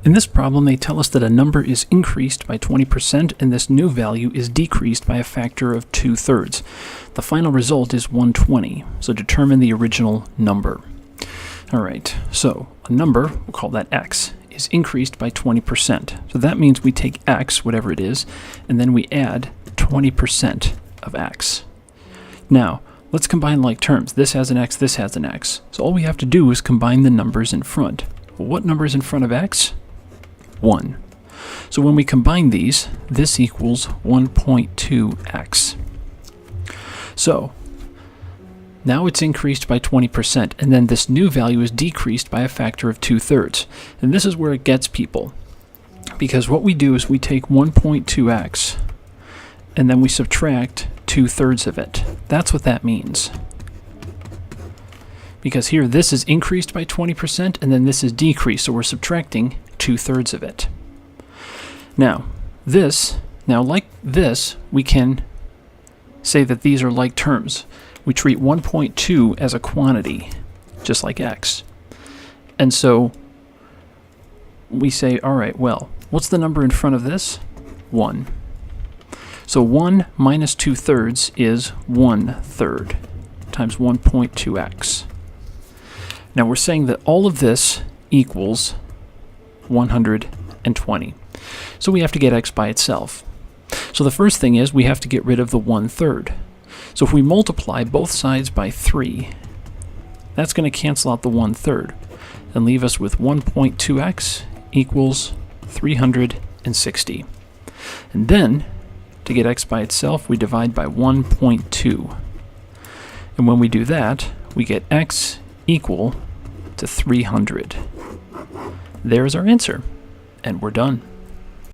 In this problem, they tell us that a number is increased by 20% and this new value is decreased by a factor of 2/3. The final result is 120, so determine the original number. Alright, so a number, we'll call that x, is increased by 20%. So that means we take x, whatever it is, and then we add 20% of x. Now, let's combine like terms. This has an x, this has an x. So all we have to do is combine the numbers in front. Well, what number is in front of x? 1. So when we combine these, this equals 1.2x. So now it's increased by 20%, and then this new value is decreased by a factor of 2/3. And this is where it gets people. Because what we do is we take 1.2x, and then we subtract 2/3 of it. That's what that means. Because here this is increased by 20%, and then this is decreased, so we're subtracting 2/3 of it. Now like this, we can say that these are like terms. We treat 1.2 as a quantity, just like x. And so we say, all right, well, what's the number in front of this? 1. So 1 minus 2/3 is 1/3 times 1.2x. Now we're saying that all of this equals 120. So we have to get x by itself. So the first thing is we have to get rid of the 1/3. So if we multiply both sides by 3, that's going to cancel out the 1/3 and leave us with 1.2x equals 360. And then, to get x by itself, we divide by 1.2. And when we do that, we get x equal to 300. There's our answer, and we're done.